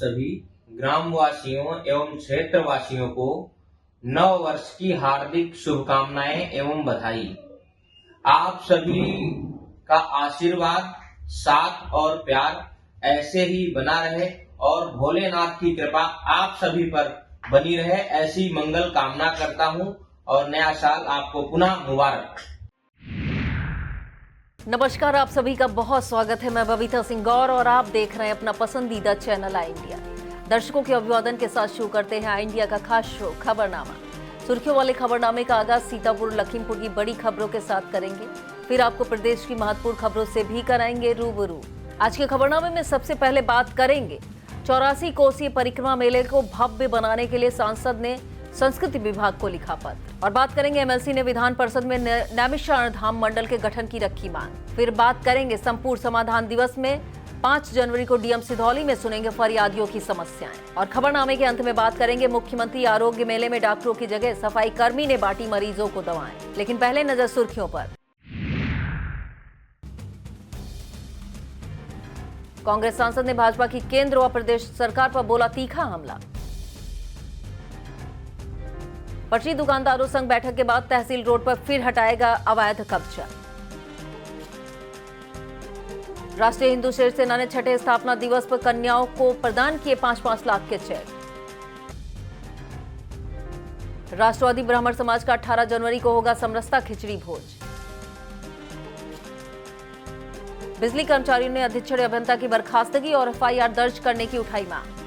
सभी ग्रामवासियों एवं क्षेत्रवासियों को नव वर्ष की हार्दिक शुभकामनाएं एवं बधाई। आप सभी का आशीर्वाद, साथ और प्यार ऐसे ही बना रहे और भोलेनाथ की कृपा आप सभी पर बनी रहे, ऐसी मंगल कामना करता हूं और नया साल आपको पुनः मुबारक। नमस्कार, आप सभी का बहुत स्वागत है। मैं बबीता सिंह गौर और आप देख रहे हैं अपना पसंदीदा चैनल आई इंडिया। दर्शकों के अभिवादन के साथ शुरू करते हैं आई इंडिया का खास शो खबरनामा। सुर्खियों वाले खबरनामे का आगाज सीतापुर लखीमपुर की बड़ी खबरों के साथ करेंगे, फिर आपको प्रदेश की महत्वपूर्ण खबरों से भी कराएंगे रूबरू। आज के खबरनामे में सबसे पहले बात करेंगे 84 कोसीय परिक्रमा मेले को भव्य बनाने के लिए सांसद ने संस्कृति विभाग को लिखा पत्र, और बात करेंगे एमएलसी ने विधान परिषद में नैमिषारण्य धाम मंडल के गठन की रखी मांग। फिर बात करेंगे संपूर्ण समाधान दिवस में 5 जनवरी को डीएम सिधौली में सुनेंगे फरियादियों की समस्याएं। और खबरनामे के अंत में बात करेंगे मुख्यमंत्री आरोग्य मेले में डॉक्टरों की जगह सफाई कर्मी ने बांटी मरीजों को दवाएं। लेकिन पहले नजर सुर्खियों पर। कांग्रेस सांसद ने भाजपा की केंद्र व प्रदेश सरकार पर बोला तीखा हमला। पटरी दुकानदारों संघ बैठक के बाद तहसील रोड पर फिर हटाएगा अवैध कब्जा। राष्ट्रीय हिंदू शिवसेना ने छठे स्थापना दिवस पर कन्याओं को प्रदान किए 5-5 लाख के चेक। राष्ट्रवादी ब्राह्मण समाज का 18 जनवरी को होगा समरसता खिचड़ी भोज। बिजली कर्मचारियों ने अधीक्षण अभियंता की बर्खास्तगी और एफआईआर दर्ज करने की उठाई मांग।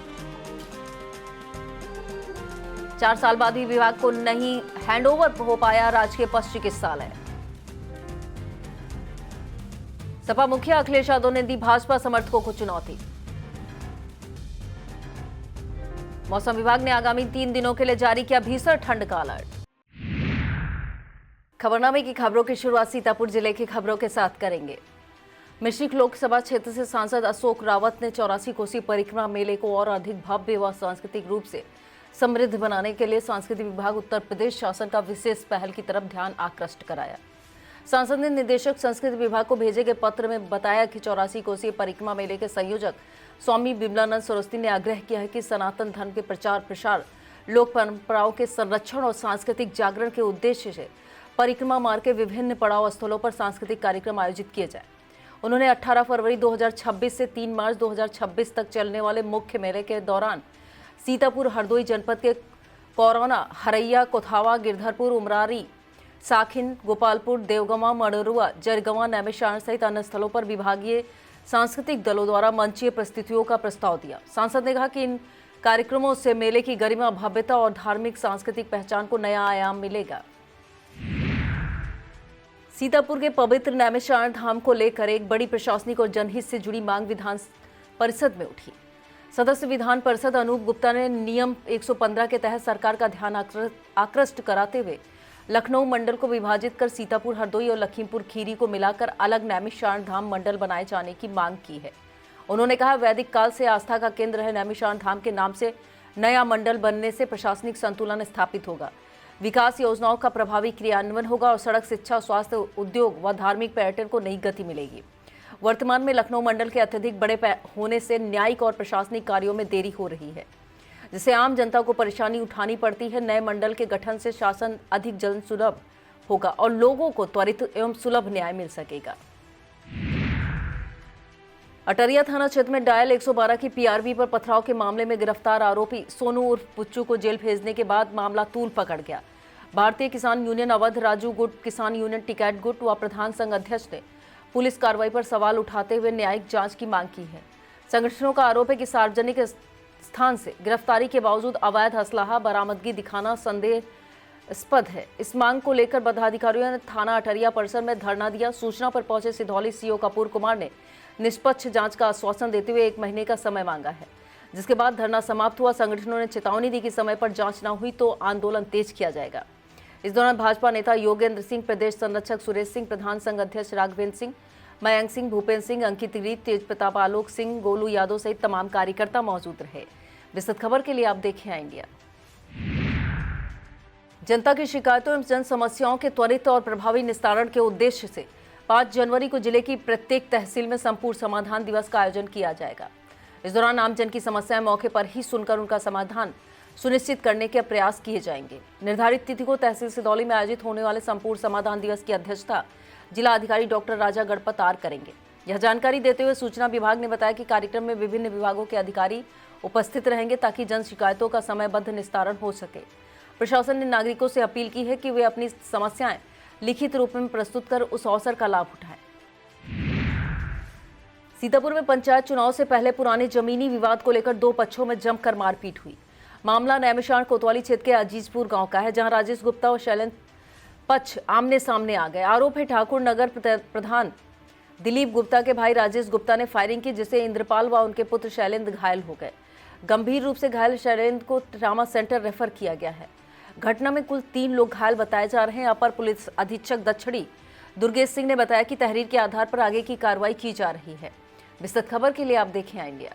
4 साल बाद भी विभाग को नहीं हैंडओवर हो पाया राजकीय पशु चिकित्सालय। सपा मुखिया अखिलेश यादव ने दी भाजपा समर्थकों को चुनौती। मौसम विभाग ने आगामी 3 दिनों के लिए जारी किया भीषण ठंड का अलर्ट। खबरनामे की खबरों की शुरुआत सीतापुर जिले की खबरों के साथ करेंगे। मिश्रिक लोकसभा क्षेत्र से सांसद अशोक रावत ने 84 कोसी परिक्रमा मेले को और अधिक भव्य व सांस्कृतिक रूप से समृद्ध बनाने के लिए सांस्कृतिक विभाग उत्तर प्रदेश शासन का विशेष पहल की तरफ ध्यान आकृष्ट कराया। सांसद ने निदेशक संस्कृति विभाग को भेजे गए पत्र में बताया कि 84 कोसीय परिक्रमा मेले के संयोजक स्वामी बिमलानंद सरस्वती ने आग्रह किया है कि सनातन धर्म के प्रचार प्रसार, लोक परंपराओं के संरक्षण और सांस्कृतिक जागरण के उद्देश्य से परिक्रमा मार्ग के विभिन्न पड़ाव स्थलों पर सांस्कृतिक कार्यक्रम आयोजित किए जाए। उन्होंने 18 फरवरी 2026 से 3 मार्च 2026 तक चलने वाले मुख्य मेले के दौरान सीतापुर हरदोई जनपद के कौरौना, हरैया, कोथावा, गिरधरपुर, उमरारी, साखिन, गोपालपुर, देवगमा, मडरुआ, जरगवा, नैमिषारण्य सहित अन्य स्थलों पर विभागीय सांस्कृतिक दलों द्वारा मंचीय प्रस्तुतियों का प्रस्ताव दिया। सांसद ने कहा कि इन कार्यक्रमों से मेले की गरिमा, भव्यता और धार्मिक सांस्कृतिक पहचान को नया आयाम मिलेगा। सीतापुर के पवित्र नैमिषारण्य धाम को लेकर एक बड़ी प्रशासनिक और जनहित से जुड़ी मांग विधान परिषद में उठी। सदस्य विधान परिषद अनूप गुप्ता ने नियम 115 के तहत सरकार का ध्यान आकृष्ट कराते हुए लखनऊ मंडल को विभाजित कर सीतापुर, हरदोई और लखीमपुर खीरी को मिलाकर अलग नैमिषारण्य धाम मंडल बनाए जाने की मांग की है। उन्होंने कहा, वैदिक काल से आस्था का केंद्र है नैमिषारण्य धाम के नाम से नया मंडल बनने से प्रशासनिक संतुलन स्थापित होगा, विकास योजनाओं का प्रभावी क्रियान्वयन होगा और सड़क, शिक्षा, स्वास्थ्य, उद्योग व धार्मिक पर्यटन को नई गति मिलेगी। वर्तमान में लखनऊ मंडल के अत्यधिक बड़े होने से न्यायिक और प्रशासनिक कार्यों में देरी हो रही है, जिससे आम जनता को परेशानी उठानी पड़ती है। नए मंडल के गठन से शासन अधिक जन सुलभ होगा और लोगों को त्वरित एवं सुलभ न्याय मिल सकेगा। अटरिया थाना क्षेत्र में डायल 112 की पीआरवी पर पथराव के मामले में गिरफ्तार आरोपी सोनू उर्फ पुच्चू को जेल भेजने के बाद मामला तूल पकड़ गया। भारतीय किसान यूनियन अवध, राजू गुट, किसान यूनियन टिकैत गुट व प्रधान संघ अध्यक्ष ने पुलिस कार्रवाई पर सवाल उठाते हुए न्यायिक जांच की मांग की है। संगठनों का आरोप है कि सार्वजनिक स्थान से गिरफ्तारी के बावजूद अवैध असलाहा बरामदगी दिखाना संदेहास्पद है। इस मांग को लेकर पदाधिकारियों ने थाना अटरिया परिसर में धरना दिया। सूचना पर पहुंचे सिधौली सीओ कपूर कुमार ने निष्पक्ष जांच का आश्वासन देते हुए 1 महीने का समय मांगा है, जिसके बाद धरना समाप्त हुआ। संगठनों ने चेतावनी दी कि समय पर जांच न हुई तो आंदोलन तेज किया जाएगा। इस दौरान भाजपा नेता योगेंद्र सिंह, प्रदेश संरक्षक सुरेश सिंह, प्रधान संघ अध्यक्ष राघवेंद्र सिंह, मयंक सिंह, भूपेंद्र सिंह, अंकित रीत, तेज प्रताप, आलोक सिंह, गोलू यादव सहित तमाम कार्यकर्ता मौजूद रहे। विस्तृत खबर के लिए आप देखें आई इंडिया। जनता की शिकायतों एवं जन समस्याओं के त्वरित और प्रभावी निस्तारण के उद्देश्य से 5 जनवरी को जिले की प्रत्येक तहसील में संपूर्ण समाधान दिवस का आयोजन किया जाएगा। इस दौरान आमजन की समस्याएं मौके पर ही सुनकर उनका समाधान सुनिश्चित करने के प्रयास किए जाएंगे। निर्धारित तिथि को तहसील सिदौली में आयोजित होने वाले संपूर्ण समाधान दिवस की अध्यक्षता जिला अधिकारी डॉक्टर राजा गणपत आर करेंगे। यह जानकारी देते हुए सूचना विभाग ने बताया कि कार्यक्रम में विभिन्न विभागों के अधिकारी उपस्थित रहेंगे ताकि जन शिकायतों का समयबद्ध निस्तारण हो सके। प्रशासन ने नागरिकों से अपील की है कि वे अपनी समस्याएं लिखित रूप में प्रस्तुत कर उस अवसर का लाभ उठाएं। सीतापुर में पंचायत चुनाव से पहले पुराने जमीनी विवाद को लेकर दो पक्षों में जमकर मारपीट हुई। मामला नैमिषारण कोतवाली क्षेत्र के अजीजपुर गांव का है, जहां राजेश गुप्ता और शैलेंद्र पक्ष आमने सामने आ गए। आरोप है ठाकुर नगर प्रधान दिलीप गुप्ता के भाई राजेश गुप्ता ने फायरिंग की, जिससे इंद्रपाल व उनके पुत्र शैलेंद्र घायल हो गए। गंभीर रूप से घायल शैलेंद्र को ट्रामा सेंटर रेफर किया गया है। घटना में कुल 3 लोग घायल बताए जा रहे हैं। अपर पुलिस अधीक्षक दक्षिणी दुर्गेश सिंह ने बताया कि तहरीर के आधार पर आगे की कार्रवाई की जा रही है। विस्तृत खबर के लिए आप देखें इंडिया।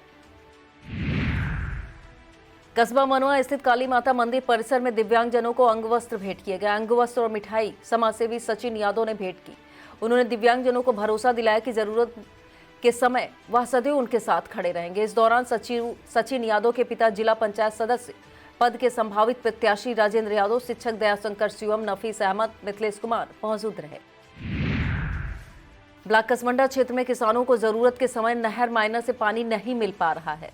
कस्बा मनवा स्थित काली माता मंदिर परिसर में दिव्यांगजनों को अंग वस्त्र भेंट किए गए। अंग वस्त्र और मिठाई समाजसेवी सचिन यादव ने भेंट की। उन्होंने दिव्यांगजनों को भरोसा दिलाया कि जरूरत के समय वह सदैव उनके साथ खड़े रहेंगे। इस दौरान सचिन यादव के पिता जिला पंचायत सदस्य पद के संभावित प्रत्याशी राजेंद्र यादव, शिक्षक दयाशंकर शिवम, नफीस अहमद, मिथिलेश कुमार मौजूद रहे। ब्लॉक कसमंडा क्षेत्र में किसानों को जरूरत के समय नहर माइनर से पानी नहीं मिल पा रहा है।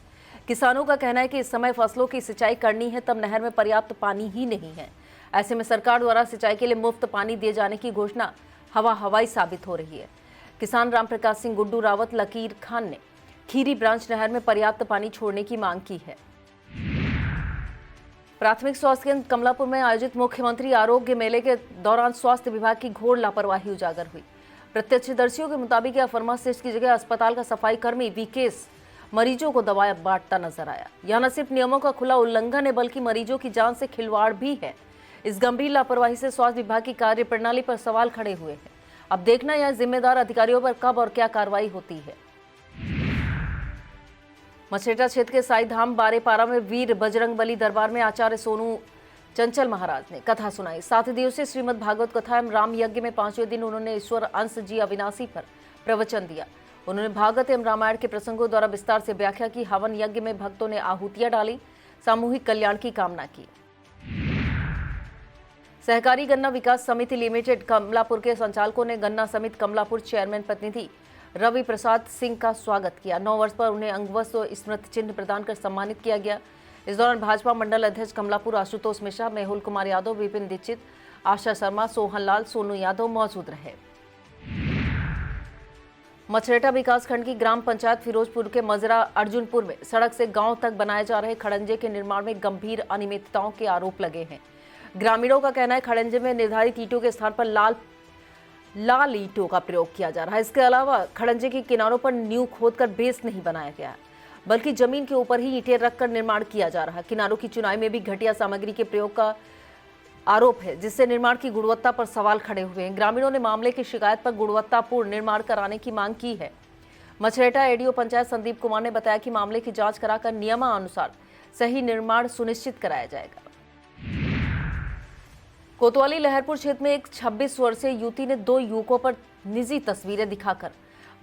किसानों का कहना है कि इस समय फसलों की सिंचाई करनी है, तब नहर में पर्याप्त पानी ही नहीं है। ऐसे में सरकार द्वारा सिंचाई के लिए मुफ्त पानी दिए जाने की घोषणा हवाई साबित हो रही है। किसान रामप्रकाश सिंह, गुड्डू रावत, लकीर खान ने खीरी ब्रांच नहर में पर्याप्त पानी छोड़ने की मांग की है। प्राथमिक स्वास्थ्य केंद्र कमलापुर में आयोजित मुख्यमंत्री आरोग्य मेले के दौरान स्वास्थ्य विभाग की घोर लापरवाही उजागर हुई। प्रत्यक्षदर्शियों के मुताबिक यह फार्मासिस्ट की जगह अस्पताल का सफाई कर्मी विकेश मरीजों को दवाएं बांटता नजर आया। यह न सिर्फ नियमों का खुला उल्लंघन है, बल्कि मरीजों की जान से खिलवाड़ भी है। इस गंभीर लापरवाही से स्वास्थ्य विभाग की कार्यप्रणाली पर सवाल खड़े हुए हैं। अब देखना यह जिम्मेदार अधिकारियों पर कब और क्या कार्रवाई होती है। मछेटा क्षेत्र के साई धाम बारेपारा में वीर बजरंगबली दरबार में आचार्य सोनू चंचल महाराज ने कथा सुनाई। 7 दिवसीय श्रीमद् भागवत कथा एवं राम यज्ञ में 5वें दिन उन्होंने ईश्वर अंश जी अविनाशी पर प्रवचन दिया। उन्होंने भागवत एवं रामायण के प्रसंगों द्वारा विस्तार से व्याख्या की। हवन यज्ञ में भक्तों ने आहुतियां डाली, सामूहिक कल्याण की कामना की। सहकारी गन्ना विकास समिति लिमिटेड कमलापुर के संचालकों ने गन्ना समिति कमलापुर चेयरमैन प्रतिनिधि रवि प्रसाद सिंह का स्वागत किया। 9 वर्ष पर उन्हें अंगवस्त्र और स्मृति चिन्ह प्रदान कर सम्मानित किया गया। इस दौरान भाजपा मंडल अध्यक्ष कमलापुर आशुतोष मिश्रा, मेहुल कुमार यादव, विपिन दीक्षित, आशा शर्मा, सोहन लाल, सोनू यादव मौजूद रहे। मछरेटा विकासखंड की ग्राम पंचायत फिरोजपुर के मजरा अर्जुनपुर में सड़क से गांव तक बनाए जा रहे खड़ंजे के निर्माण में गंभीर अनियमितताओं के आरोप लगे हैं। ग्रामीणों का कहना है खड़ंजे में निर्धारित ईंटों के स्थान पर लाल ईंटों का प्रयोग किया जा रहा है। इसके अलावा खड़ंजे के किनारों पर नींव खोदकर बेस नहीं बनाया गया है, बल्कि जमीन के ऊपर ही ईंटें रखकर निर्माण किया जा रहा है। किनारों की चुनाई में भी घटिया सामग्री के प्रयोग का आरोप है, जिससे निर्माण की गुणवत्ता पर सवाल खड़े हुए हैं। ग्रामीणों ने मामले की शिकायत पर गुणवत्तापूर्ण निर्माण कराने की मांग की है। मछरेटा एडीओ पंचायत संदीप कुमार ने बताया कि मामले की जांच कराकर नियमानुसार सही निर्माण सुनिश्चित कराया जाएगा। कोतवाली लहरपुर क्षेत्र में एक 26 वर्षीय युवती ने 2 युवकों पर निजी तस्वीरें दिखाकर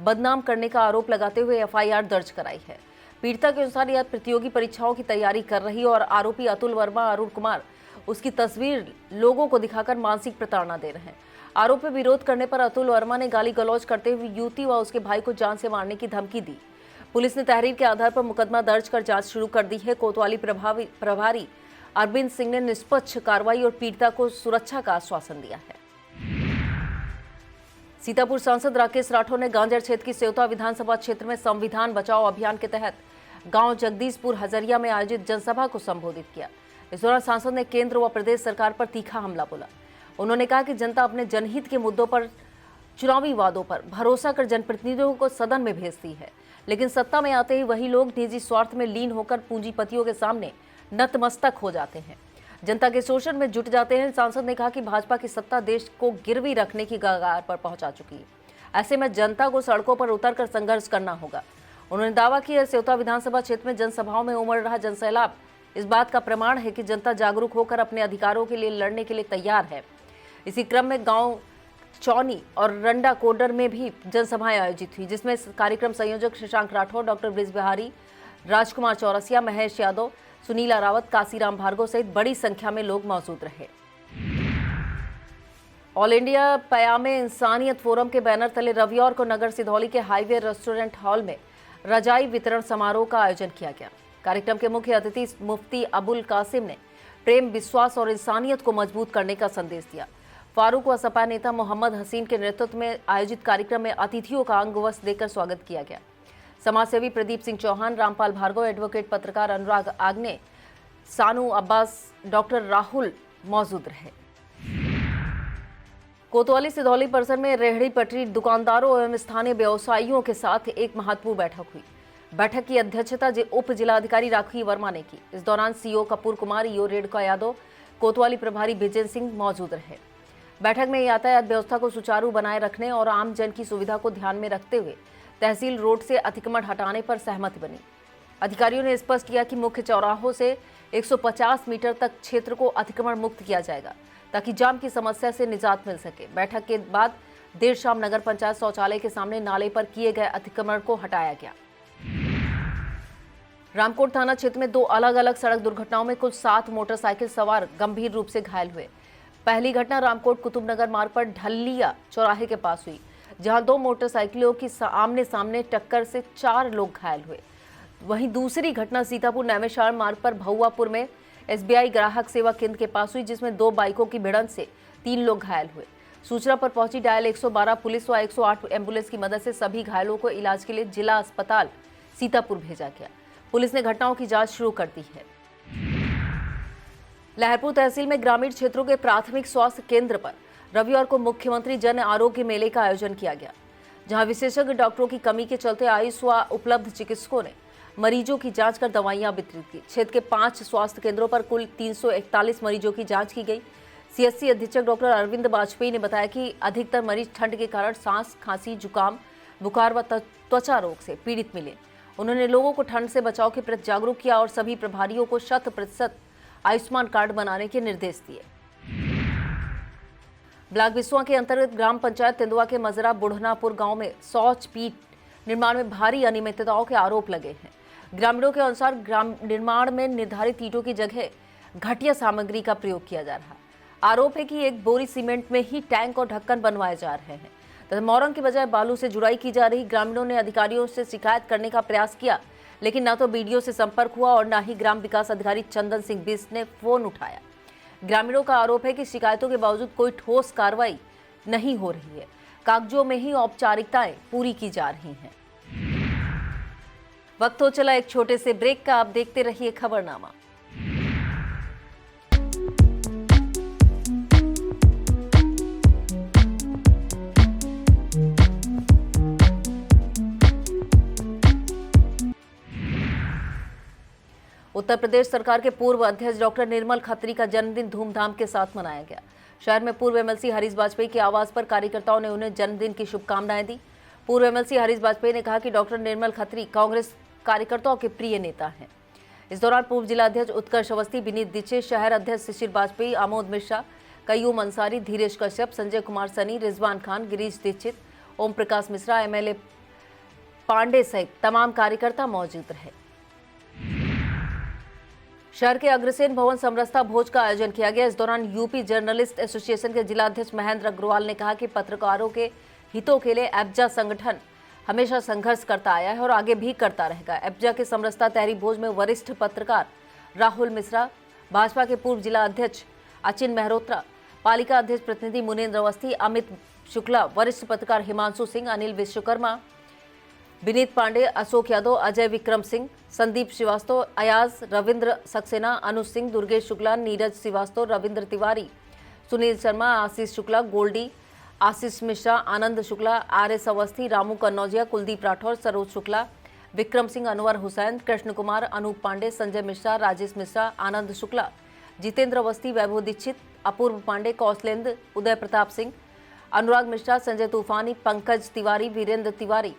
बदनाम करने का आरोप लगाते हुए एफआईआर दर्ज कराई है। पीड़िता के अनुसार यह प्रतियोगी परीक्षाओं की तैयारी कर रही और आरोपी अतुल वर्मा, अरुण कुमार उसकी तस्वीर लोगों को दिखाकर मानसिक प्रताड़ना दे रहे हैं। आरोप में विरोध करने पर अतुल वर्मा ने गाली गलौज करते हुए युवती व उसके भाई को जान से मारने की धमकी दी। पुलिस ने तहरीर के आधार पर मुकदमा दर्ज कर जांच शुरू कर दी है। कोतवाली प्रभारी अरविंद सिंह ने निष्पक्ष कार्रवाई और पीड़िता को सुरक्षा का आश्वासन दिया है। सीतापुर सांसद राकेश राठौर ने गांजर क्षेत्र की सेवता विधानसभा क्षेत्र में संविधान बचाओ अभियान के तहत गांव जगदीशपुर हजरिया में आयोजित जनसभा को संबोधित किया। इस दौरान सांसद ने केंद्र व प्रदेश सरकार पर तीखा हमला बोला। उन्होंने कहा कि जनता अपने जनहित के मुद्दों पर, चुनावी वादों पर भरोसा कर जनप्रतिनिधियों को सदन में भेजती है, लेकिन सत्ता में आते ही वही लोग निजी स्वार्थ में लीन होकर पूंजीपतियों के सामने नतमस्तक हो जाते हैं, जनता के शोषण में जुट जाते हैं। सांसद ने कहा कि भाजपा की सत्ता देश को गिरवी रखने की कगार पर पहुंचा चुकी है। ऐसे में जनता को सड़कों पर उतरकर संघर्ष करना होगा। उन्होंने दावा किया सेवता विधानसभा क्षेत्र में जनसभाओं में उमड़ रहा जनसैलाब इस बात का प्रमाण है कि जनता जागरूक होकर अपने अधिकारों के लिए लड़ने के लिए तैयार है। इसी क्रम में गांव चौनी और रंडा कोडर में भी जनसभाएं आयोजित हुई, जिसमें कार्यक्रम संयोजक शशांक राठौर, डॉक्टर ब्रिज बिहारी राजकुमार चौरसिया, महेश यादव, सुनीला रावत, काशीराम भार्गव सहित बड़ी संख्या में लोग मौजूद रहे। ऑल इंडिया पयामे इंसानियत फोरम के बैनर तले रविवार को नगर सिधौली के हाईवे रेस्टोरेंट हॉल में रजाई वितरण समारोह का आयोजन किया गया। कार्यक्रम के मुख्य अतिथि मुफ्ती अबुल कासिम ने प्रेम, विश्वास और इंसानियत को मजबूत करने का संदेश दिया। फारूक व सपा नेता मोहम्मद हसीन के नेतृत्व में आयोजित कार्यक्रम में अतिथियों का अंग वस्त्र देकर स्वागत किया गया। समाजसेवी प्रदीप सिंह चौहान, रामपाल भार्गव, एडवोकेट पत्रकार अनुराग आग्ने, सानू अब्बास, डॉक्टर राहुल मौजूद रहे। कोतवाली सिधौली परिसर में रेहड़ी पटरी दुकानदारों एवं स्थानीय व्यवसायियों के साथ एक महत्वपूर्ण बैठक हुई। बैठक की अध्यक्षता उप जिलाधिकारी राखी वर्मा ने की। इस दौरान सीओ कपूर कुमार, ईओ रेणुका यादव, कोतवाली प्रभारी विजय सिंह मौजूद रहे। बैठक में यातायात व्यवस्था को सुचारू बनाए रखने और आम जन की सुविधा को ध्यान में रखते हुए तहसील रोड से अतिक्रमण हटाने पर सहमति बनी। अधिकारियों ने स्पष्ट किया कि मुख्य चौराहों से 150 मीटर तक क्षेत्र को अतिक्रमण मुक्त किया जाएगा ताकि जाम की समस्या से निजात मिल सके। बैठक के बाद देर शाम नगर पंचायत शौचालय के सामने नाले पर किए गए अतिक्रमण को हटाया गया। रामकोट थाना क्षेत्र में 2 अलग अलग सड़क दुर्घटनाओं में कुल 7 मोटरसाइकिल सवार गंभीर रूप से घायल हुए। पहली घटना रामकोट कुतुबनगर मार्ग पर ढलिया चौराहे के पास हुई, जहां 2 मोटरसाइकिलों की आमने सामने टक्कर से 4 लोग घायल हुए। वहीं दूसरी घटना सीतापुर नैमिषारण्य मार्ग पर भौवापुर में SBI ग्राहक सेवा केंद्र के पास हुई, जिसमें 2 बाइकों की भिड़ंत से 3 लोग घायल हुए। सूचना पर पहुंची डायल 112 पुलिस व 108 एम्बुलेंस की मदद से सभी घायलों को इलाज के लिए जिला अस्पताल सीतापुर भेजा गया। पुलिस ने घटनाओं की जांच शुरू कर दी है। लहरपुर तहसील में ग्रामीण क्षेत्रों के प्राथमिक स्वास्थ्य केंद्र पर रविवार को मुख्यमंत्री जन आरोग्य मेले का आयोजन किया गया, जहां विशेषज्ञ डॉक्टरों की कमी के चलते आयुष व उपलब्ध चिकित्सकों ने मरीजों की जांच कर दवाइयां वितरित की। क्षेत्र के 5 स्वास्थ्य केंद्रों पर कुल 341 मरीजों की जांच की गई। CSC अधीक्षक डॉक्टर अरविंद वाजपेयी ने बताया कि अधिकतर मरीज ठंड के कारण सांस, खांसी, जुकाम, बुखार व त्वचा रोग से पीड़ित मिले। उन्होंने लोगों को ठंड से बचाव के प्रति जागरूक किया और सभी प्रभारियों को 100% आयुष्मान कार्ड बनाने के निर्देश दिए। ब्लॉक बिसुआ के अंतर्गत ग्राम पंचायत तेंदुआ के मजरा बुढ़नापुर गांव में शौच पीट निर्माण में भारी अनियमितताओं के आरोप लगे हैं। ग्रामीणों के अनुसार ग्राम निर्माण में निर्धारित ईंटों की जगह घटिया सामग्री का प्रयोग किया जा रहा है। आरोप है कि एक बोरी सीमेंट में ही टैंक और ढक्कन बनवाए जा रहे हैं तथा मोरंग की बजाय बालू से जुड़ाई की जा रही। ग्रामीणों ने अधिकारियों से शिकायत करने का प्रयास किया, लेकिन न तो BDO से संपर्क हुआ और न ही ग्राम विकास अधिकारी चंदन सिंह बिष्ट ने फोन उठाया। ग्रामीणों का आरोप है कि शिकायतों के बावजूद कोई ठोस कार्रवाई नहीं हो रही है। कागजों में ही औपचारिकताएं पूरी की जा रही हैं। वक्त हो चला एक छोटे से ब्रेक का। आप देखते रहिए खबरनामा। उत्तर प्रदेश सरकार के पूर्व अध्यक्ष डॉक्टर निर्मल खत्री का जन्मदिन धूमधाम के साथ मनाया गया। शहर में पूर्व MLC हरीश वाजपेयी के आवास पर कार्यकर्ताओं ने उन्हें जन्मदिन की शुभकामनाएं दी। पूर्व MLC हरीश वाजपेयी ने कहा कि डॉक्टर निर्मल खत्री कांग्रेस कार्यकर्ताओं के प्रिय नेता हैं। इस दौरान पूर्व जिला अध्यक्ष उत्कर्ष अवस्थी, विनीत दीक्षित, शहर अध्यक्ष शिशिर वाजपेयी, आमोद मिश्रा, कय्यूम अंसारी, धीरेश कश्यप, संजय कुमार सनी, रिजवान खान, गिरीश दीक्षित, ओम प्रकाश मिश्रा, MLA पांडे सहित तमाम कार्यकर्ता मौजूद रहे। शहर के अग्रसेन भवन समरसता भोज का आयोजन किया गया। इस दौरान यूपी जर्नलिस्ट एसोसिएशन के जिला अध्यक्ष महेंद्र अग्रवाल ने कहा कि पत्रकारों के हितों के लिए एब्जा संगठन हमेशा संघर्ष करता आया है और आगे भी करता रहेगा। एब्जा के समरसता तहरी भोज में वरिष्ठ पत्रकार राहुल मिश्रा, भाजपा के पूर्व जिला अध्यक्ष अचिन मेहरोत्रा, पालिका अध्यक्ष प्रतिनिधि मुनेन्द्र अवस्थी, अमित शुक्ला, वरिष्ठ पत्रकार हिमांशु सिंह, अनिल विश्वकर्मा, विनीत पांडे, अशोक यादव, अजय विक्रम सिंह, संदीप श्रीवास्तव, अयाज, रविंद्र सक्सेना, अनुज सिंह, दुर्गेश शुक्ला, नीरज श्रीवास्तव, रविंद्र तिवारी, सुनील शर्मा, आशीष शुक्ला, गोल्डी, आशीष मिश्रा, आनंद शुक्ला, RS अवस्थी, रामू कन्नौजिया, कुलदीप राठौर, सरोज शुक्ला, विक्रम सिंह, अनवर हुसैन, कृष्ण कुमार, अनूप पांडे, संजय मिश्रा, राजेश मिश्रा, आनंद शुक्ला, जितेंद्र अवस्थी, वैभव दीक्षित, अपूर्व पांडे, कौशलेंद्र, उदय प्रताप सिंह, अनुराग मिश्रा, संजय तूफानी, पंकज तिवारी, वीरेंद्र तिवारी,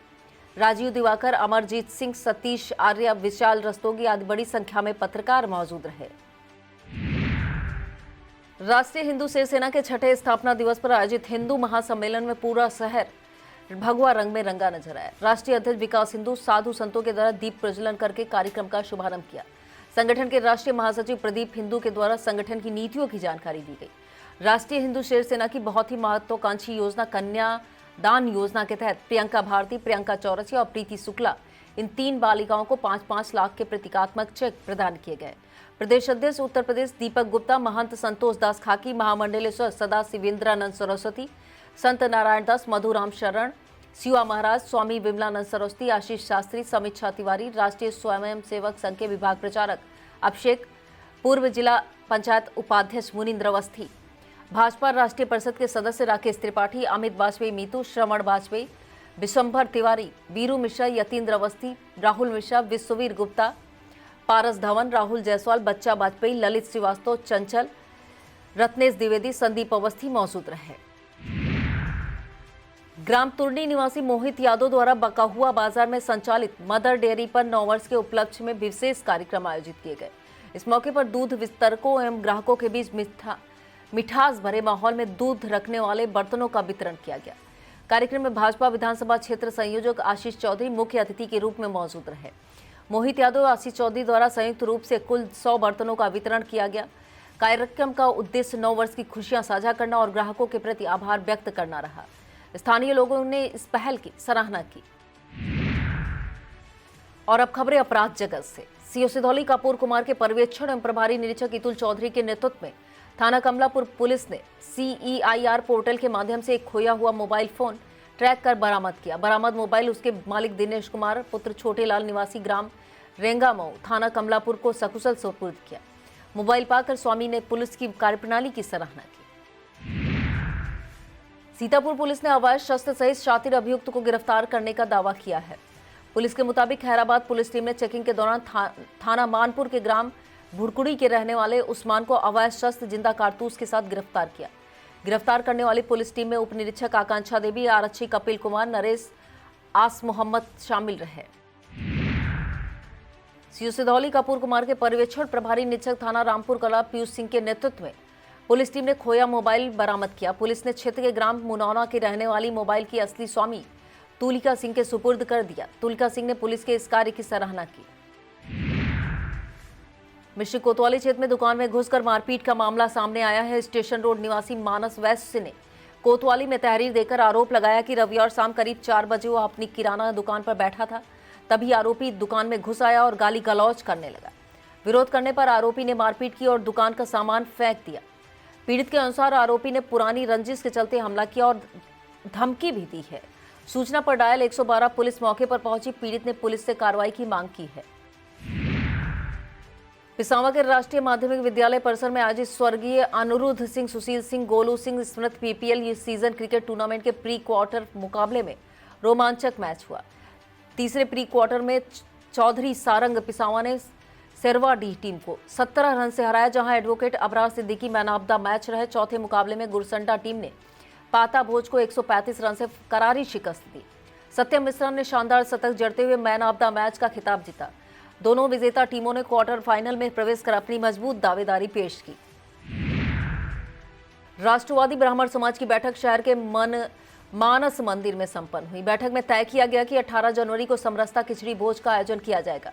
राजीव दिवाकर, अमरजीत सिंह, सतीश आर्य, विशाल रस्तोगी आदि बड़ी संख्या में पत्रकार मौजूद रहे। राष्ट्रीय हिंदू शिवसेना के 6ठे स्थापना दिवस पर आयोजित हिंदू महासम्मेलन में पूरा शहर भगवा रंग में रंगा नजर आया। राष्ट्रीय अध्यक्ष विकास हिंदू साधु संतों के द्वारा दीप प्रज्वलन करके कार्यक्रम का शुभारंभ किया। संगठन के राष्ट्रीय महासचिव प्रदीप हिंदू के द्वारा संगठन की नीतियों की जानकारी दी गई। राष्ट्रीय हिंदू शेर सेना की बहुत ही महत्वाकांक्षी योजना कन्या दान योजना के तहत प्रियंका भारती, प्रियंका चौरसिया और प्रीति शुक्ला इन 3 बालिकाओं को 5-5 लाख के प्रतीकात्मक चेक प्रदान किए गए। प्रदेश अध्यक्ष उत्तर प्रदेश दीपक गुप्ता, महंत संतोष दास खाकी, महामंडलेश्वर सदा शिवेंद्रानंद सरस्वती, संत नारायण दास, मधुराम शरण, शिवा महाराज, स्वामी विमलानंद सरस्वती, आशीष शास्त्री, समीक्षा तिवारी, राष्ट्रीय स्वयं सेवक संघ के विभाग प्रचारक अभिषेक, पूर्व जिला पंचायत उपाध्यक्ष मुनीन्द्र अवस्थी, भाजपा राष्ट्रीय परिषद के सदस्य राकेश त्रिपाठी, अमित वाजपेयी मीतू, श्रवण वाजपेयी, विशंभर तिवारी, बीरू मिश्रा, यतीन्द्र अवस्थी, राहुल मिश्रा, विश्ववीर गुप्ता, पारस धवन, राहुल जायसवाल, बच्चा वाजपेयी, ललित श्रीवास्तव, चंचल, रत्नेश द्विवेदी, संदीप अवस्थी मौजूद रहे। ग्राम तुर्नी निवासी मोहित यादव द्वारा बकाहुआ बाजार में संचालित मदर डेयरी पर 9 वर्ष के उपलक्ष्य में विशेष कार्यक्रम आयोजित किए गए। इस मौके पर दूध वितरकों एवं ग्राहकों के बीच मिठास भरे माहौल में दूध रखने वाले बर्तनों का वितरण किया गया। कार्यक्रम में भाजपा विधानसभा क्षेत्र संयोजक आशीष चौधरी मुख्य अतिथि के रूप में मौजूद रहे। मोहित यादव और आशीष चौधरी द्वारा संयुक्त रूप से कुल 100 बर्तनों का वितरण किया गया। कार्यक्रम का उद्देश्य 9 वर्ष की खुशियां साझा करना और ग्राहकों के प्रति आभार व्यक्त करना रहा। स्थानीय लोगों ने इस पहल की सराहना की। और अब खबरें अपराध जगत से। सीओ सिधौली कपूर कुमार के पर्यवेक्षण एवं प्रभारी निरीक्षक इतुल चौधरी के नेतृत्व में थाना कमलापुर पुलिस ने CEIR पोर्टल के माध्यम से एक खोया हुआ मोबाइल फोन ट्रैक कर बरामद किया। बरामद मोबाइल उसके मालिक दिनेश कुमार पुत्र छोटेलाल निवासी ग्राम रेंगामऊ थाना कमलापुर को सकुशल सुपुर्द किया। मोबाइल पाकर स्वामी ने पुलिस की कार्यप्रणाली की सराहना की। सीतापुर पुलिस ने अवैध शस्त्र सहित शातिर अभियुक्त को गिरफ्तार करने का दावा किया है। पुलिस के मुताबिक खैराबाद पुलिस टीम ने चेकिंग के दौरान थाना मानपुर के ग्राम भुड़कुड़ी के रहने वाले उस्मान को अवैध शस्त्र जिंदा कारतूस के साथ गिरफ्तार किया। गिरफ्तार करने वाली पुलिस टीम में उप निरीक्षक आकांक्षा देवी, आरक्षी कपिल कुमार, नरेश आस मोहम्मद शामिल रहे। सीओ सिधौली कपूर कुमार के पर्यवेक्षण प्रभारी निरीक्षक थाना रामपुर कला पीयूष सिंह के नेतृत्व में पुलिस टीम ने खोया मोबाइल बरामद किया। पुलिस ने क्षेत्र के ग्राम मुनौना के रहने वाली मोबाइल की असली स्वामी तुलिका सिंह के सुपुर्द कर दिया। तुलिका सिंह ने पुलिस के इस कार्य की सराहना की। मिश्रिक कोतवाली क्षेत्र में दुकान में घुसकर मारपीट का मामला सामने आया है। स्टेशन रोड निवासी मानस वैश्य ने कोतवाली में तहरीर देकर आरोप लगाया कि रविवार शाम करीब 4 बजे वो अपनी किराना दुकान पर बैठा था। तभी आरोपी दुकान में घुस आया और गाली गलौज करने लगा। विरोध करने पर आरोपी ने मारपीट की और दुकान का सामान फेंक दिया। पीड़ित के अनुसार आरोपी ने पुरानी रंजिश के चलते हमला किया और धमकी भी दी है। सूचना पर डायल 112 पुलिस मौके पर पहुंची। पीड़ित ने पुलिस से कार्रवाई की मांग की है। पिसावा के राष्ट्रीय माध्यमिक विद्यालय परिसर में आयोजित स्वर्गीय अनुरुद्ध सिंह, सुशील सिंह, गोलू सिंह स्मृति PPL सीजन क्रिकेट टूर्नामेंट के प्री क्वार्टर मुकाबले में रोमांचक मैच हुआ। तीसरे प्री क्वार्टर में चौधरी सारंग पिसावा ने सेरवाडीह टीम को 17 रन से हराया, जहां advocate Abrar Siddiqui man of the match रहे। चौथे मुकाबले में गुरसंडा टीम ने पाता भोज को 135 रन से करारी शिकस्त दी। सत्यम मिश्रा ने शानदार शतक जड़ते हुए मैन ऑफ द मैच का खिताब जीता। दोनों विजेता टीमों ने क्वार्टर फाइनल में प्रवेश कर अपनी मजबूत दावेदारी पेश की। राष्ट्रवादी ब्राह्मण समाज की बैठक शहर के मानस मंदिर में संपन्न हुई। बैठक में तय किया गया कि 18 जनवरी को समरसता खिचड़ी भोज का आयोजन किया जाएगा।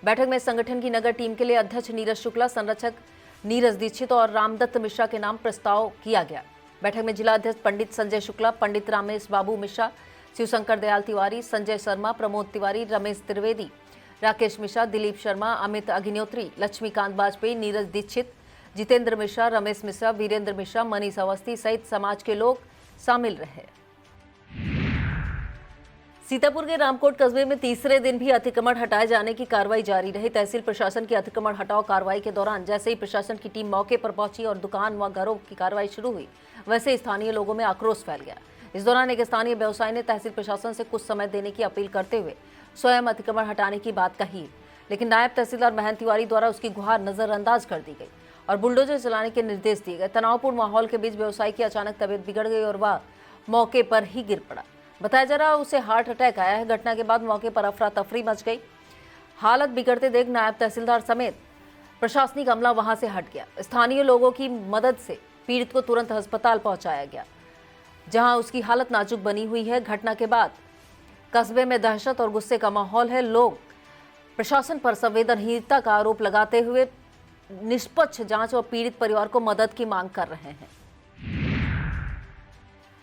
बैठक में संगठन की नगर टीम के लिए अध्यक्ष नीरज शुक्ला, संरक्षक नीरज दीक्षित और रामदत्त मिश्रा के नाम प्रस्ताव किया गया। बैठक में जिला अध्यक्ष पंडित संजय शुक्ला, पंडित रामेश बाबू मिश्रा, शिवशंकर दयाल तिवारी, संजय शर्मा, प्रमोद तिवारी, रमेश त्रिवेदी, राकेश मिश्रा, दिलीप शर्मा, अमित अग्निहोत्री, लक्ष्मीकांत वाजपेयी, नीरज दीक्षित, जितेंद्र मिश्रा, रमेश मिश्रा, वीरेंद्र मिश्रा, मनीष अवस्थी सहित समाज के लोग शामिल रहे। सीतापुर के रामकोट कस्बे में तीसरे दिन भी अतिक्रमण हटाए जाने की कार्रवाई जारी रही। तहसील प्रशासन की अतिक्रमण हटाओ कार्रवाई के दौरान जैसे ही प्रशासन की टीम मौके पर पहुंची और दुकान व घरों की कार्रवाई शुरू हुई, वैसे स्थानीय लोगों में आक्रोश फैल गया। इस दौरान एक स्थानीय व्यवसायी ने तहसील प्रशासन से कुछ समय देने की अपील करते हुए स्वयं अतिक्रमण हटाने की बात कही, लेकिन नायब तहसीलदार महंत तिवारी द्वारा उसकी गुहार नजरअंदाज कर दी गई और बुलडोजर चलाने के निर्देश दिए गए। तनावपूर्ण माहौल के बीच व्यवसायी की अचानक तबीयत बिगड़ गई और वह मौके पर ही गिर पड़ा। बताया जा रहा उसे हार्ट अटैक आया है। घटना के बाद मौके पर अफरा तफरी मच गई। हालत बिगड़ते देख नायब तहसीलदार समेत प्रशासनिक अमला वहां से हट गया। स्थानीय लोगों की मदद से पीड़ित को तुरंत अस्पताल पहुंचाया गया। जहां उसकी हालत नाजुक बनी हुई है। घटना के बाद कस्बे में दहशत और गुस्से का माहौल है। लोग प्रशासन पर संवेदनहीनता का आरोप लगाते हुए निष्पक्ष जांच और पीड़ित परिवार को मदद की मांग कर रहे हैं।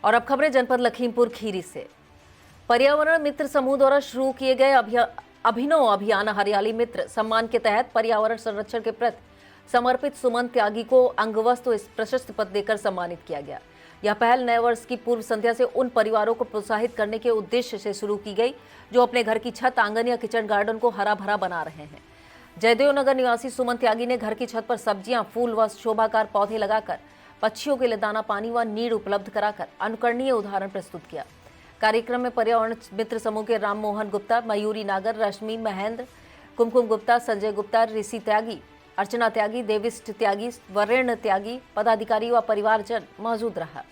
और अब खबरें जनपद लखीमपुर खीरी से। पर्यावरण मित्र समूह द्वारा शुरू किए गए अभिनव अभियान हरियाली मित्र सम्मान के तहत पर्यावरण संरक्षण के प्रति समर्पित सुमन त्यागी को अंगवस्त्र व प्रशस्ति पत्र देकर सम्मानित किया गया। यह पहल नए वर्ष की पूर्व संध्या से उन परिवारों को प्रोत्साहित करने के उद्देश्य से शुरू की गई जो अपने घर की छत, आंगन या किचन गार्डन को हरा भरा बना रहे हैं। जयदेव नगर निवासी सुमन त्यागी ने घर की छत पर सब्जियां, फूल व शोभाकार पौधे लगाकर पक्षियों के लिए दाना पानी व नीड उपलब्ध कराकर अनुकरणीय उदाहरण प्रस्तुत किया। कार्यक्रम में पर्यावरण मित्र समूह के राम मोहन गुप्ता, मयूरी नागर, रश्मि महेंद्र, कुमकुम गुप्ता, संजय गुप्ता, ऋषि त्यागी, अर्चना त्यागी, देविष्ट त्यागी, वरेण्य त्यागी, पदाधिकारी व परिवारजन मौजूद रहा।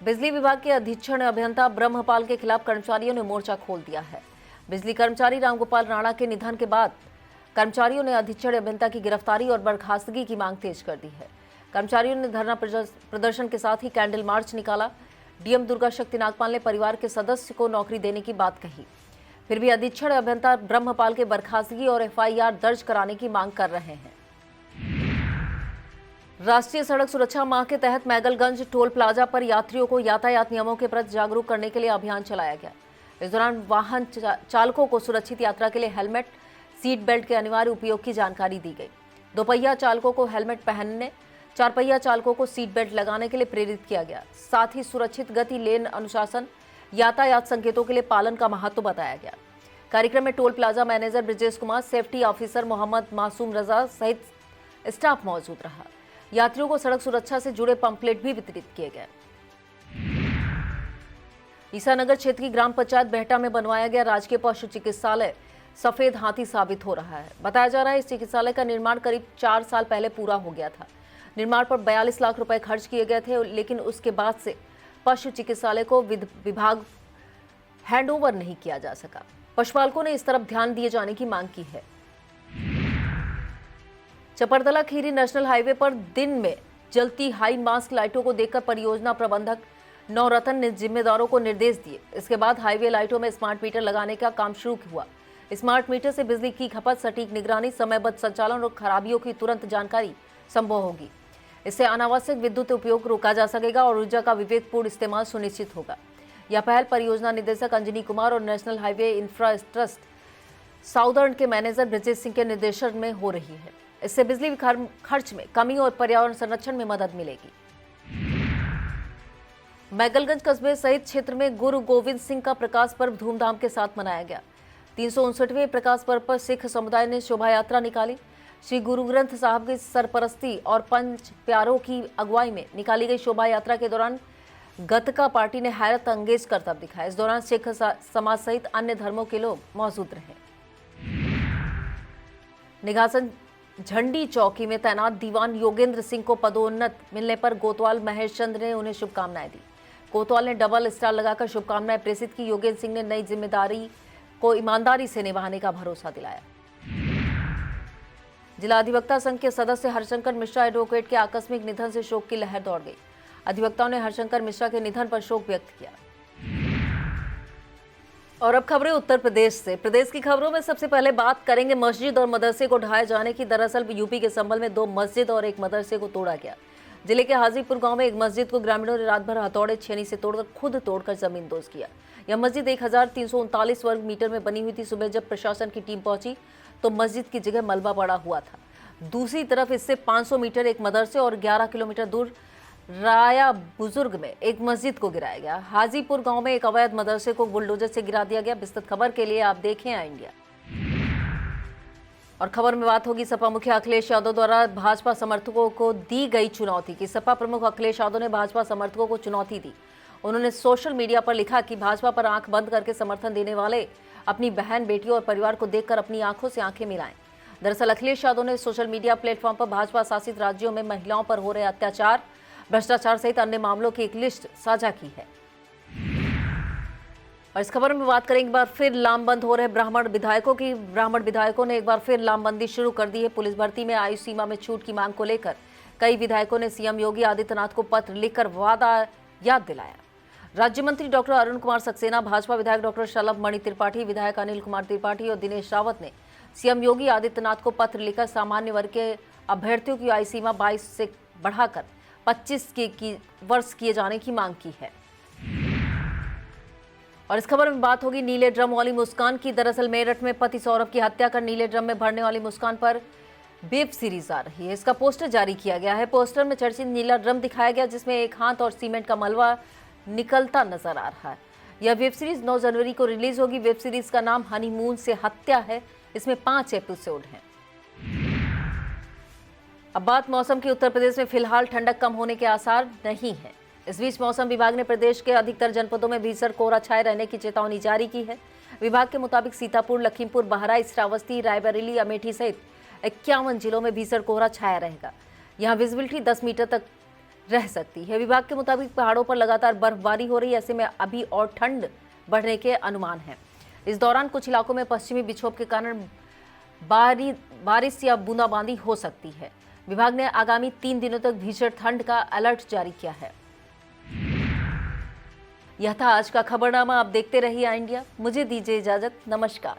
बिजली विभाग के अधीक्षण अभियंता ब्रह्मपाल के खिलाफ कर्मचारियों ने मोर्चा खोल दिया है। बिजली कर्मचारी रामगोपाल राणा के निधन के बाद कर्मचारियों ने अधीक्षण अभियंता की गिरफ्तारी और बर्खास्तगी की मांग तेज कर दी है। कर्मचारियों ने धरना प्रदर्शन के साथ ही कैंडल मार्च निकाला। डीएम दुर्गा शक्ति नागपाल ने परिवार के सदस्य को नौकरी देने की बात कही। फिर भी अधीक्षण अभियंता ब्रह्मपाल के बर्खास्तगी और एफआईआर दर्ज कराने की मांग कर रहे हैं। राष्ट्रीय सड़क सुरक्षा माह के तहत मैगलगंज टोल प्लाजा पर यात्रियों को यातायात नियमों के प्रति जागरूक करने के लिए अभियान चलाया गया। इस दौरान वाहन चालकों को सुरक्षित यात्रा के लिए हेलमेट, सीट बेल्ट के अनिवार्य उपयोग की जानकारी दी गई। दोपहिया चालकों को हेलमेट पहनने, चार पहिया चालकों को सीट बेल्ट लगाने के लिए प्रेरित किया गया। साथ ही सुरक्षित गति, लेन अनुशासन, यातायात संकेतों के लिए पालन का महत्व बताया गया। कार्यक्रम में toll plaza manager Brijesh Kumar, safety officer Mohammad Masoom Raza सहित स्टाफ मौजूद रहा। यात्रियों को सड़क सुरक्षा से जुड़े पंपलेट भी वितरित किए गए। ईसानगर क्षेत्र की ग्राम पंचायत बेहटा में बनवाया गया राजकीय पशु चिकित्सालय सफेद हाथी साबित हो रहा है। बताया जा रहा है इस चिकित्सालय का निर्माण करीब 4 साल पहले पूरा हो गया था। निर्माण पर 42 लाख रुपए खर्च किए गए थे, लेकिन उसके बाद से पशु चिकित्सालय को विभाग हैंडओवर नहीं किया जा सका। पशुपालकों ने इस तरफ ध्यान दिए जाने की मांग की है। चपरदला खीरी नेशनल हाईवे पर दिन में जलती हाई मास्क लाइटों को देखकर परियोजना प्रबंधक नवरत्न ने जिम्मेदारों को निर्देश दिए। इसके बाद हाईवे लाइटों में स्मार्ट मीटर लगाने का काम शुरू हुआ। स्मार्ट मीटर से बिजली की खपत, सटीक निगरानी, समयबद्ध संचालन और खराबियों की तुरंत जानकारी संभव होगी। इससे अनावश्यक विद्युत उपयोग रोका जा सकेगा और ऊर्जा का विवेकपूर्ण इस्तेमाल सुनिश्चित होगा। यह पहल परियोजना निदेशक अंजनी कुमार और national highway infra trust southern के मैनेजर ब्रजेश सिंह के निर्देशन में हो रही है। इससे बिजली खर्च में कमी और पर्यावरण संरक्षण में मदद मिलेगी। मैगलगंज कस्बे सहित क्षेत्र में गुरु गोविंद सिंह का प्रकाश पर्व धूमधाम के साथ मनाया गया। 359वें प्रकाश पर्व पर सिख समुदाय ने शोभा यात्रा निकाली। श्री गुरु ग्रंथ साहब की सरपरस्ती और पंच प्यारों की अगुवाई में निकाली गई शोभा यात्रा के दौरान गतका पार्टी ने हैरत अंगेज करतब दिखाया। इस दौरान सिख समाज सहित अन्य धर्मों के लोग मौजूद रहे। निघासन झंडी चौकी में तैनात दीवान योगेंद्र सिंह को पदोन्नत मिलने पर कोतवाल महेश चंद्र ने उन्हें शुभकामनाएं दी। कोतवाल ने डबल स्टार लगाकर शुभकामनाएं प्रेषित की। योगेंद्र सिंह ने नई जिम्मेदारी को ईमानदारी से निभाने का भरोसा दिलाया। जिला अधिवक्ता संघ के सदस्य हरशंकर मिश्रा एडवोकेट के आकस्मिक निधन से शोक की लहर दौड़ गई। अधिवक्ताओं ने हरशंकर मिश्रा के निधन पर शोक व्यक्त किया। और अब खबरें उत्तर प्रदेश से। प्रदेश की खबरों में सबसे पहले बात करेंगे मस्जिद और मदरसे को ढहाए जाने की। दरअसल यूपी के संभल में 2 मस्जिद और 1 मदरसे को तोड़ा गया। जिले के हाजीपुर गांव में एक मस्जिद को ग्रामीणों ने रात भर हथौड़े छेनी से खुद तोड़कर जमींदोज किया। यह मस्जिद 1339 वर्ग मीटर में बनी हुई थी। सुबह जब प्रशासन की टीम पहुंची तो मस्जिद की जगह मलबा पड़ा हुआ था। दूसरी तरफ इससे 500 मीटर एक मदरसे और 11 किलोमीटर दूर राया बुजुर्ग में एक मस्जिद को गिराया गया। हाजीपुर गांव में एक अवैध मदरसे को बुलडोजर से गिरा दिया गया। विस्तृत खबर के लिए आप देखें आ इंडिया। और खबर में बात होगी सपा मुखिया अखिलेश यादव द्वारा भाजपा समर्थकों को दी गई चुनौती की। सपा प्रमुख अखिलेश यादव ने भाजपा समर्थकों को चुनौती दी। उन्होंने सोशल मीडिया पर लिखा कि भाजपा पर आंख बंद करके समर्थन देने वाले अपनी बहन, बेटियों और परिवार को देखकर अपनी आंखों से आंखें मिलाएं। दरअसल अखिलेश यादव ने सोशल मीडिया प्लेटफॉर्म पर भाजपा शासित राज्यों में महिलाओं पर हो रहे अत्याचार, भ्रष्टाचार सहित अन्य मामलों की एक लिस्ट साझा की है। और इस खबर में बात करेंगे एक बार फिर लामबंद हो रहे ब्राह्मण विधायकों की। ब्राह्मण विधायकों ने एक बार फिर लामबंदी शुरू कर दी है। पुलिस भर्ती में आयु सीमा में छूट की मांग को लेकर कई विधायकों ने सीएम योगी आदित्यनाथ को पत्र लिखकर वादा याद दिलाया। राज्य मंत्री डॉक्टर अरुण कुमार सक्सेना, भाजपा विधायक डॉक्टर शलभ मणि त्रिपाठी, विधायक अनिल कुमार त्रिपाठी और दिनेश रावत ने सीएम योगी आदित्यनाथ को पत्र लिखकर सामान्य वर्ग के अभ्यर्थियों की आयु सीमा 22 से बढ़ाकर 25 वर्ष किए जाने की मांग की है। और इस खबर में बात होगी नीले ड्रम वाली मुस्कान की। दरअसल मेरठ में पति सौरभ की हत्या कर नीले ड्रम में भरने वाली मुस्कान पर वेब सीरीज आ रही है। इसका पोस्टर जारी किया गया है। पोस्टर में चर्चित नीला ड्रम दिखाया गया जिसमें एक हाथ और सीमेंट का मलबा निकलता नजर आ रहा है। यह वेब सीरीज 9 जनवरी को रिलीज होगी। वेब सीरीज का नाम हनीमून से हत्या है। इसमें 5 एपिसोड हैं। अब बात मौसम की। उत्तर प्रदेश में फिलहाल ठंडक कम होने के आसार नहीं है। इस बीच मौसम विभाग ने प्रदेश के अधिकतर जनपदों में भीषण कोहरा छाए रहने की चेतावनी जारी की है। विभाग के मुताबिक सीतापुर, लखीमपुर, बहराइच, श्रावस्ती, रायबरेली, अमेठी सहित 51 जिलों में भीषण कोहरा छाया रहेगा। यहां विजिबिलिटी 10 मीटर तक रह सकती है। विभाग के मुताबिक पहाड़ों पर लगातार बर्फबारी हो रही है। ऐसे में अभी और ठंड बढ़ने के अनुमान है। इस दौरान कुछ इलाकों में पश्चिमी विक्षोभ के कारण बारिश या बूंदाबांदी हो सकती है। विभाग ने आगामी 3 दिनों तक भीषण ठंड का अलर्ट जारी किया है। यह था आज का खबरनामा। आप देखते रहिए इंडिया। मुझे दीजिए इजाजत। नमस्कार।